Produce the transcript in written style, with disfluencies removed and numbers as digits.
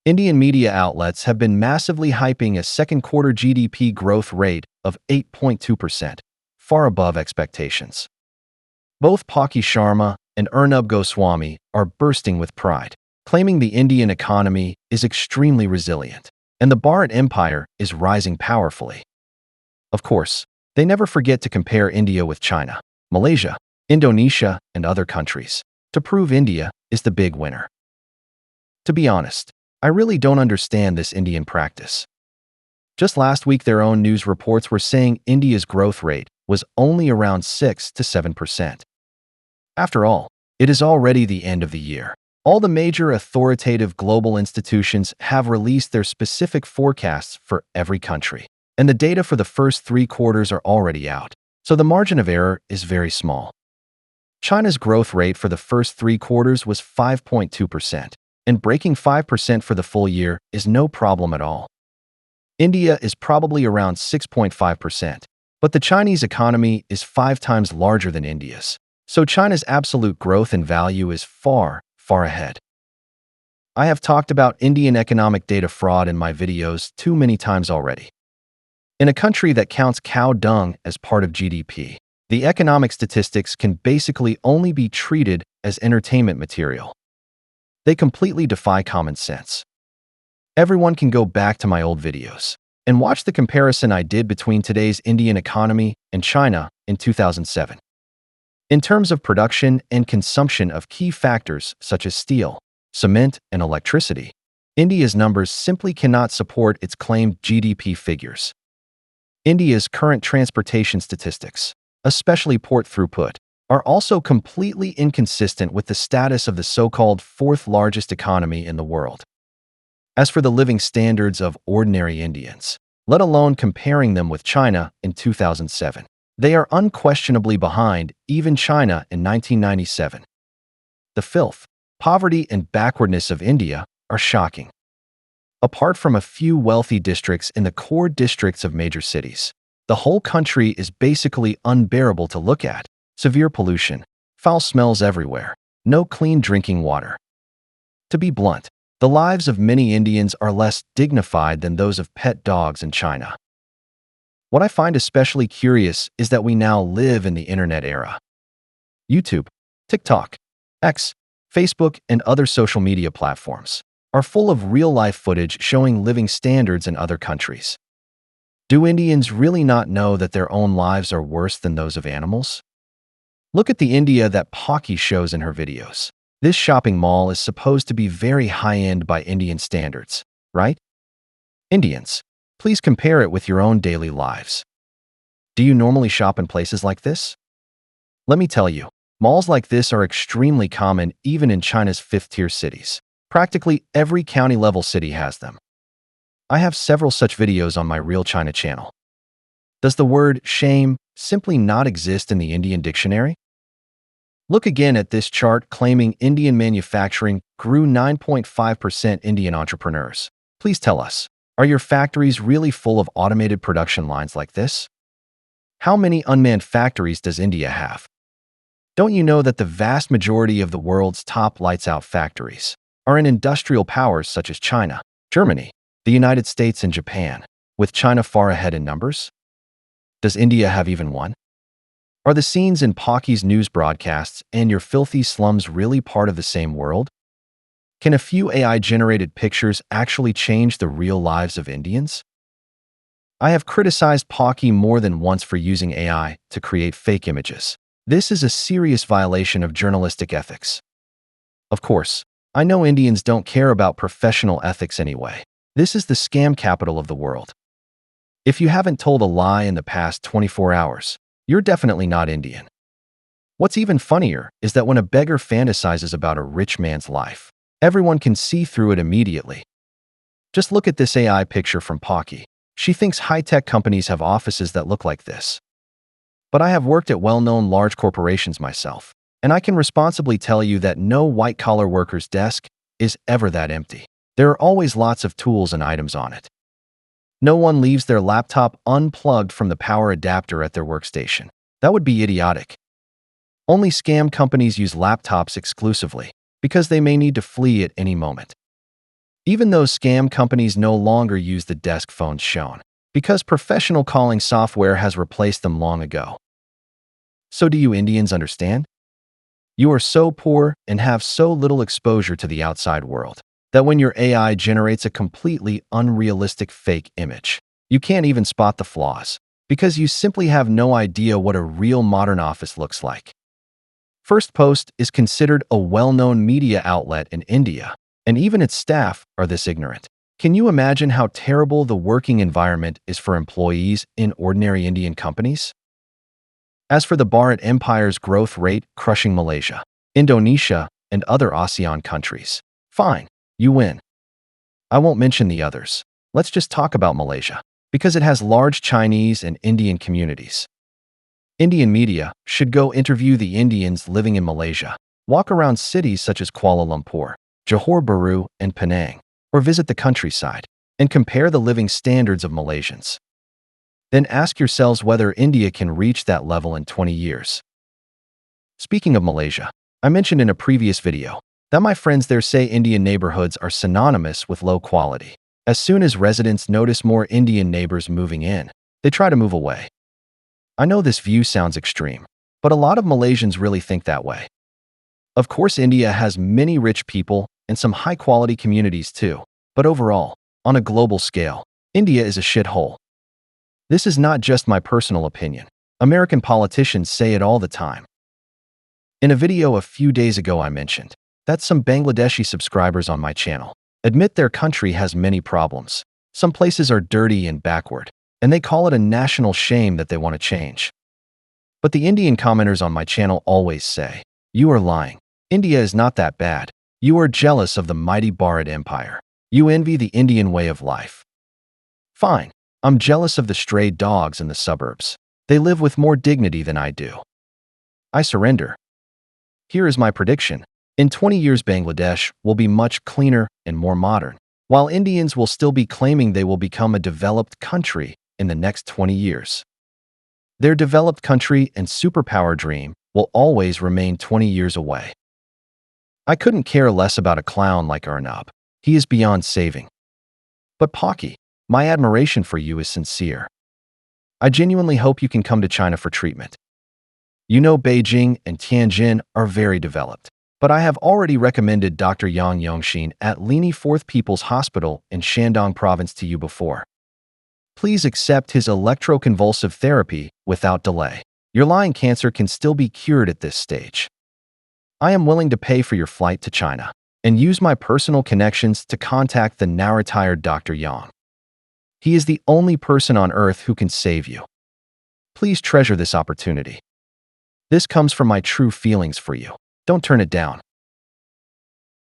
Indian media outlets have been massively hyping a second quarter GDP growth rate of 8.2%, far above expectations. Both Paki Sharma and Arnab Goswami are bursting with pride, claiming the Indian economy is extremely resilient, and the Bharat Empire is rising powerfully. Of course, they never forget to compare India with China, Malaysia, Indonesia, and other countries, to prove India is the big winner. To be honest, I really don't understand this Indian practice. Just last week, their own news reports were saying India's growth rate was only around 6 to 7%. After all, it is already the end of the year. All the major authoritative global institutions have released their specific forecasts for every country, and the data for the first 3 quarters are already out, so the margin of error is very small. China's growth rate for the first 3 quarters was 5.2%, and breaking 5% for the full year is no problem at all. India is probably around 6.5%, but the Chinese economy is 5 times larger than India's, so China's absolute growth and value is far, far ahead. I have talked about Indian economic data fraud in my videos too many times already. In a country that counts cow dung as part of GDP, the economic statistics can basically only be treated as entertainment material. They completely defy common sense. Everyone can go back to my old videos and watch the comparison I did between today's Indian economy and China in 2007. In terms of production and consumption of key factors such as steel, cement, and electricity, India's numbers simply cannot support its claimed GDP figures. India's current transportation statistics, especially port throughput, are also completely inconsistent with the status of the so-called 4th largest economy in the world. As for the living standards of ordinary Indians, let alone comparing them with China in 2007, they are unquestionably behind even China in 1997. The filth, poverty, and backwardness of India are shocking. Apart from a few wealthy districts in the core districts of major cities, the whole country is basically unbearable to look at. Severe pollution, foul smells everywhere, no clean drinking water. To be blunt, the lives of many Indians are less dignified than those of pet dogs in China. What I find especially curious is that we now live in the internet era. YouTube, TikTok, X, Facebook, and other social media platforms are full of real-life footage showing living standards in other countries. Do Indians really not know that their own lives are worse than those of animals? Look at the India that Paki shows in her videos. This shopping mall is supposed to be very high-end by Indian standards, right? Indians, please compare it with your own daily lives. Do you normally shop in places like this? Let me tell you, malls like this are extremely common even in China's 5th-tier cities. Practically every county-level city has them. I have several such videos on my Real China channel. Does the word shame simply not exist in the Indian dictionary? Look again at this chart claiming Indian manufacturing grew 9.5%. Indian entrepreneurs, please tell us, are your factories really full of automated production lines like this? How many unmanned factories does India have? Don't you know that the vast majority of the world's top lights-out factories are in industrial powers such as China, Germany, the United States, and Japan, with China far ahead in numbers? Does India have even one? Are the scenes in Paki's news broadcasts and your filthy slums really part of the same world? Can a few AI-generated pictures actually change the real lives of Indians? I have criticized Paki more than once for using AI to create fake images. This is a serious violation of journalistic ethics. Of course, I know Indians don't care about professional ethics anyway. This is the scam capital of the world. If you haven't told a lie in the past 24 hours, you're definitely not Indian. What's even funnier is that when a beggar fantasizes about a rich man's life, everyone can see through it immediately. Just look at this AI picture from Paki. She thinks high-tech companies have offices that look like this. But I have worked at well-known large corporations myself, and I can responsibly tell you that no white-collar worker's desk is ever that empty. There are always lots of tools and items on it. No one leaves their laptop unplugged from the power adapter at their workstation. That would be idiotic. Only scam companies use laptops exclusively because they may need to flee at any moment. Even though scam companies no longer use the desk phones shown, because professional calling software has replaced them long ago. So do you Indians understand? You are so poor and have so little exposure to the outside world that when your AI generates a completely unrealistic fake image, you can't even spot the flaws because you simply have no idea what a real modern office looks like. First Post is considered a well-known media outlet in India, and even its staff are this ignorant. Can you imagine how terrible the working environment is for employees in ordinary Indian companies? As for the Bharat Empire's growth rate crushing Malaysia, Indonesia, and other ASEAN countries, fine, you win. I won't mention the others. Let's just talk about Malaysia, because it has large Chinese and Indian communities. Indian media should go interview the Indians living in Malaysia, walk around cities such as Kuala Lumpur, Johor Bahru, and Penang, or visit the countryside, and compare the living standards of Malaysians. Then ask yourselves whether India can reach that level in 20 years. Speaking of Malaysia, I mentioned in a previous video that my friends there say Indian neighborhoods are synonymous with low quality. As soon as residents notice more Indian neighbors moving in, they try to move away. I know this view sounds extreme, but a lot of Malaysians really think that way. Of course, India has many rich people and some high-quality communities too, but overall, on a global scale, India is a shithole. This is not just my personal opinion. American politicians say it all the time. In a video a few days ago, I mentioned that some Bangladeshi subscribers on my channel admit their country has many problems. Some places are dirty and backward, and they call it a national shame that they want to change. But the Indian commenters on my channel always say, "You are lying. India is not that bad. You are jealous of the mighty Bharat Empire. You envy the Indian way of life." Fine. I'm jealous of the stray dogs in the suburbs. They live with more dignity than I do. I surrender. Here is my prediction. In 20 years, Bangladesh will be much cleaner and more modern, while Indians will still be claiming they will become a developed country in the next 20 years. Their developed country and superpower dream will always remain 20 years away. I couldn't care less about a clown like Arnab. He is beyond saving. But Pocky, my admiration for you is sincere. I genuinely hope you can come to China for treatment. You know Beijing and Tianjin are very developed, but I have already recommended Dr. Yang Yongxin at Lini Fourth People's Hospital in Shandong Province to you before. Please accept his electroconvulsive therapy without delay. Your lying cancer can still be cured at this stage. I am willing to pay for your flight to China and use my personal connections to contact the now-retired Dr. Yang. He is the only person on earth who can save you. Please treasure this opportunity. This comes from my true feelings for you. Don't turn it down.